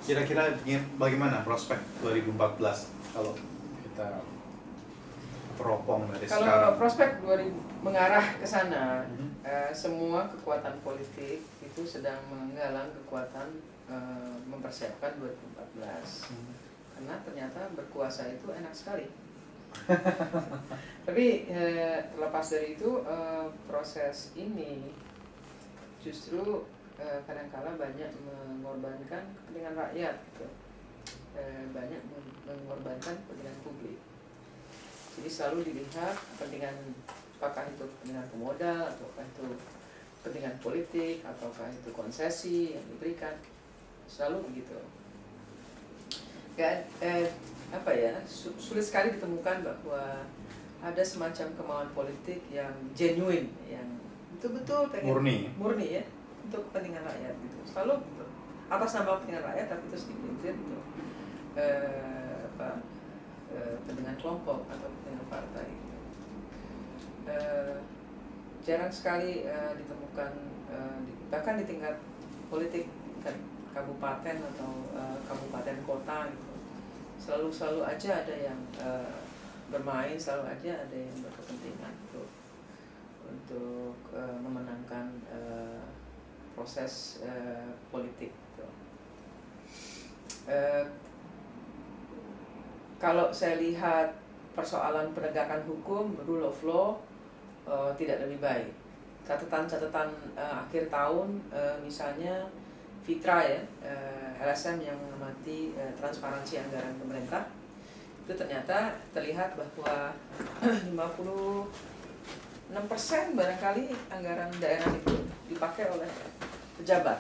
Kira-kira bagaimana prospek 2014 kalau kita teropong dari Kalau sekarang? prospek mengarah ke sana, semua kekuatan politik itu sedang menggalang kekuatan mempersiapkan 2014. Karena ternyata berkuasa itu enak sekali. Tapi terlepas dari itu, proses ini justru kadang-kala banyak mengorbankan kepentingan rakyat, gitu. Banyak mengorbankan kepentingan publik. Jadi selalu dilihat kepentingan, apakah itu kepentingan pemodal, ataukah itu kepentingan politik, ataukah itu konsesi yang diberikan, selalu begitu. Sulit sekali ditemukan bahwa ada semacam kemauan politik yang genuine, yang betul-betul pengen murni ya, untuk kepentingan rakyat gitu. Selalu atas nama kepentingan rakyat, tapi terus dipelintir untuk kepentingan kelompok atau kepentingan partai gitu. Jarang sekali ditemukan bahkan di tingkat politik kabupaten atau kabupaten kota gitu. Selalu aja ada yang bermain, selalu aja ada yang berkepentingan untuk memenangkan proses politik gitu. Kalau saya lihat persoalan penegakan hukum, rule of law tidak lebih baik. Catatan-catatan akhir tahun, misalnya Fitra ya, LSM yang mengamati transparansi anggaran pemerintah, itu ternyata terlihat bahwa 56% barangkali anggaran daerah itu dipakai oleh pejabat.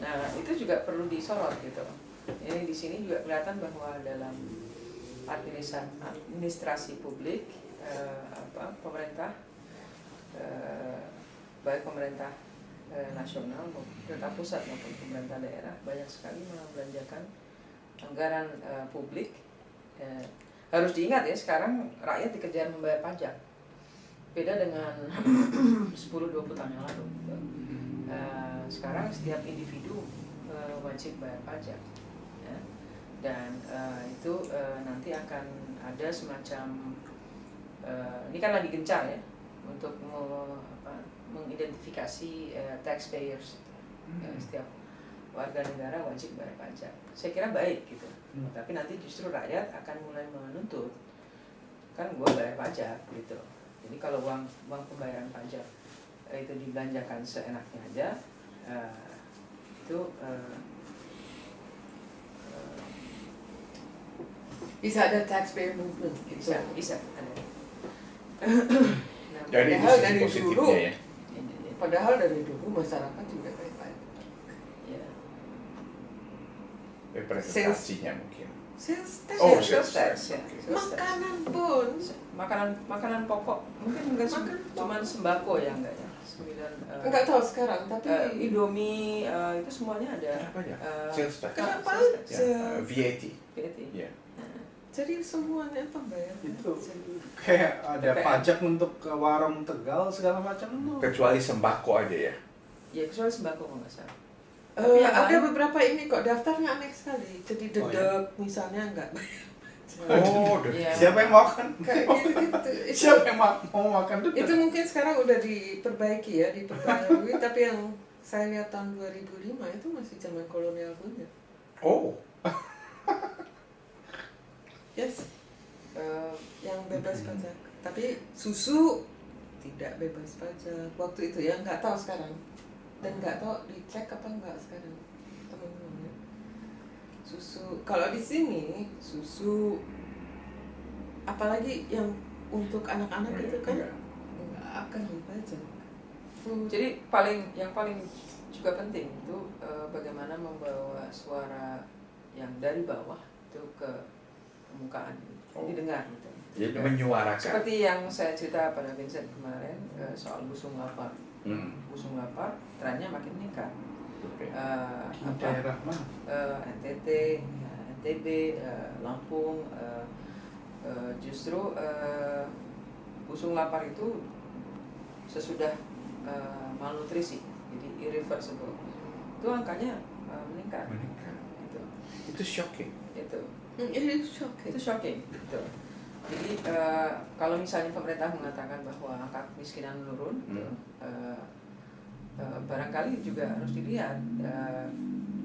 Nah, itu juga perlu disorot gitu. Ini di sini juga kelihatan bahwa dalam administrasi publik, pemerintah, baik pemerintah nasional, pemerintah pusat maupun pemerintah daerah, banyak sekali membelanjakan anggaran publik. Harus diingat ya, sekarang rakyat dikejar membayar pajak, beda dengan 10-20 tahun yang lalu. Sekarang setiap individu wajib bayar pajak, ya. Dan itu nanti akan ada semacam ini kan lagi gencar ya untuk mengidentifikasi taxpayers. Setiap warga negara wajib bayar pajak. Saya kira baik gitu. Tapi nanti justru rakyat akan mulai menuntut, kan gue bayar pajak gitu. Jadi kalau uang pembayaran pajak itu dibelanjakan seenaknya aja, itu bisa ada taxpayer movement gitu. Bisa ada. Nah, jadi padahal dari dulu, ya. Padahal dari dulu masyarakat juga baik-baik. Ya. Representasinya mungkin. Sales tax. Oh, Sales tax, ya. Okay. Makanan pun. Makanan pokok mungkin enggak cuma sembako ya, enggak ya. Enggak tahu sekarang, tapi Indomie itu semuanya ada. Apa ya? Sales tax. Kenapa? Ya, VAT. VAT. Ya. Jadi semuanya pembayar Itu kayak ada PPN. pajak untuk ke warung Tegal segala macam tuh. Kecuali sembako aja ya. Ya, kecuali sembako kalau nggak salah. ada beberapa ini kok daftarnya aneh sekali. Jadi dedek misalnya enggak bayar. Oh, Iya. Siapa yang makan? Kayak gitu. Siapa yang mau makan tuh? Itu mungkin sekarang udah diperbaiki ya, diperbarui, tapi yang saya lihat tahun 2005 itu masih zaman kolonial punya. Oh. Yes. Yang bebas pajak. Tapi susu tidak bebas pajak waktu itu ya, nggak tahu sekarang. Dan nggak tahu dicek apa enggak sekarang, teman-teman ya. Susu, kalau di sini susu, apalagi yang untuk anak-anak itu kan nggak akan dipajak. Jadi yang paling juga penting itu bagaimana membawa suara yang dari bawah itu ke permukaan, didengar gitu. Jadi menyuarakan. Seperti yang saya cerita pada Vincent kemarin soal busung lapar. Busung lapar trennya makin meningkat. Daerah mana? NTT, NTB, Lampung, justru busung lapar itu sesudah malnutrisi, jadi irreversible. itu angkanya meningkat. Gitu. Itu shocking. Itu Itu shocking. Gitu. Jadi kalau misalnya pemerintah mengatakan bahwa angka kemiskinan menurun, gitu, barangkali juga harus dilihat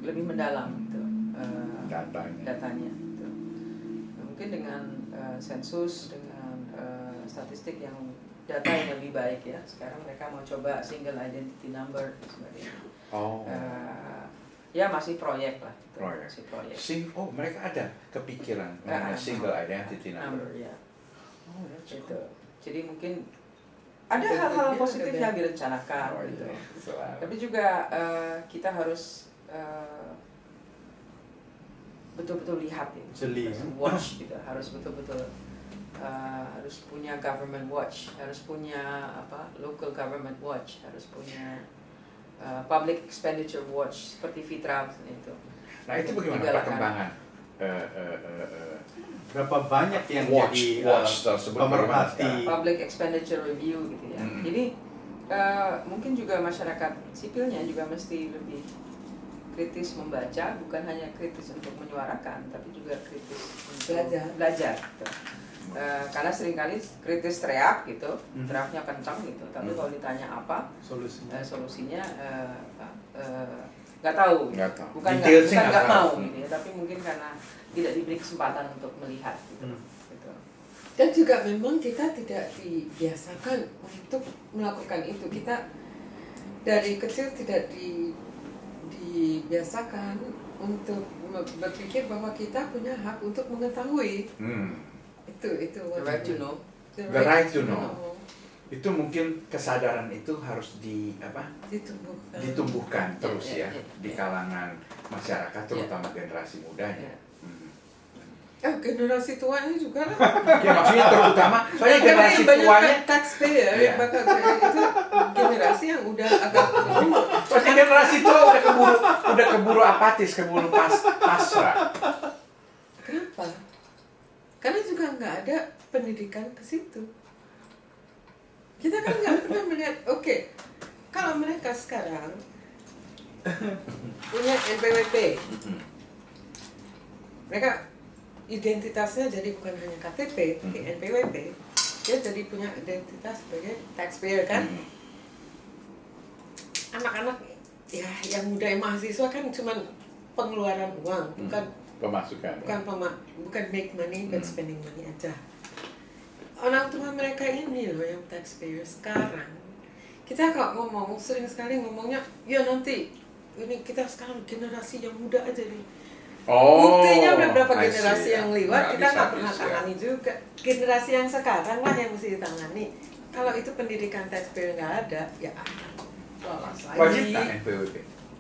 lebih mendalam gitu, datanya. Gitu. Nah, mungkin dengan sensus, dengan statistik yang data yang lebih baik ya. Sekarang mereka mau coba single identity number dan sebagainya. Ya masih proyek lah. Gitu. Masih proyek. Mereka ada kepikiran mengenai single identity number. Ya. That's Gitu. Jadi mungkin ada hal-hal positif yang direncanakan. Gitu. Tapi juga kita harus betul-betul lihat ya. Jeli. Watch gitu. Harus betul-betul harus punya government watch, harus punya local government watch, harus punya public expenditure watch seperti Fitra itu. Nah itu bagaimana perkembangan? Berapa banyak yang watch jadi pemerhati public expenditure review gitu ya. Jadi mungkin juga masyarakat sipilnya juga mesti lebih kritis membaca, bukan hanya kritis untuk menyuarakan, tapi juga kritis untuk belajar gitu. Karena seringkali kritis teriak gitu, teriaknya kencang gitu, tapi kalau ditanya apa solusinya nggak tahu. Bukan nggak mau gitu ya, tapi mungkin karena tidak diberi kesempatan untuk melihat gitu. Gitu. Dan juga memang kita tidak dibiasakan untuk melakukan itu. Kita dari kecil tidak dibiasakan untuk berpikir bahwa kita punya hak untuk mengetahui. Itu The right to know. The right to know. Itu mungkin kesadaran itu harus ditumbuhkan terus ya di kalangan masyarakat, terutama generasi mudanya. Generasi tuanya juga lah. Ya maksudnya terutama soalnya generasi tuanya taxpayer, bakal itu generasi yang udah agak soalnya generasi tua udah keburu apatis, keburu pasrah. Kenapa? Karena juga nggak ada pendidikan ke situ. Kita kan nggak pernah melihat, kalau mereka sekarang punya NPWP, mereka identitasnya jadi bukan hanya KTP, tapi NPWP, dia jadi punya identitas sebagai taxpayer kan. Anak-anak ya yang muda yang mahasiswa kan cuma pengeluaran uang, bukan pemasukan, bukan make money but spending money aja. Orang tua mereka ini loh yang taxpayer sekarang. Kita kalau ngomong sering sekali ngomongnya, ya nanti ini kita sekarang generasi yang muda aja nih. Buktinya udah berapa generasi yang lewat, kita nggak pernah tangani juga. Generasi yang sekarang lah yang mesti ditangani. Kalau itu pendidikan taxpayer nggak ada, ya lolos lagi. Wajib tak NPWP?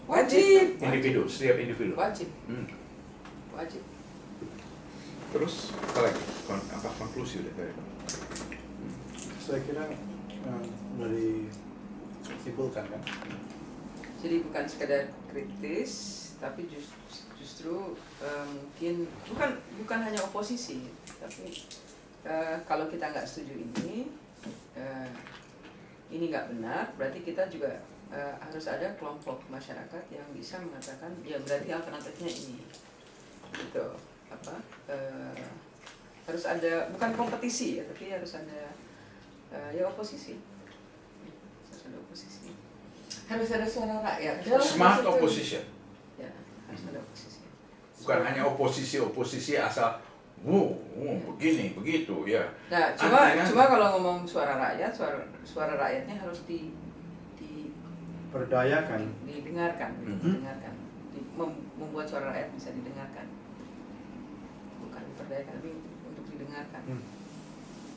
Wajib. Setiap individu. Wajib. Terus apa lagi? Konklusi udah dari? Saya kira udah disimpulkan kan. Jadi bukan sekedar kritis, tapi justru mungkin bukan hanya oposisi, tapi kalau kita nggak setuju ini nggak benar, berarti kita juga harus ada kelompok masyarakat yang bisa mengatakan ya berarti alternatifnya ini, gitu. Harus ada, bukan kompetisi ya, tapi harus ada oposisi. Harus ada suara rakyat. Smart opposition. Ya, harus ada oposisi. Bukan hanya oposisi asal begini begitu ya. Nah, cuma kalau ngomong suara rakyat, suara rakyatnya harus berdayakan, didengarkan, membuat suara rakyat bisa didengarkan. Bukan diperdayakan, tapi untuk didengarkan.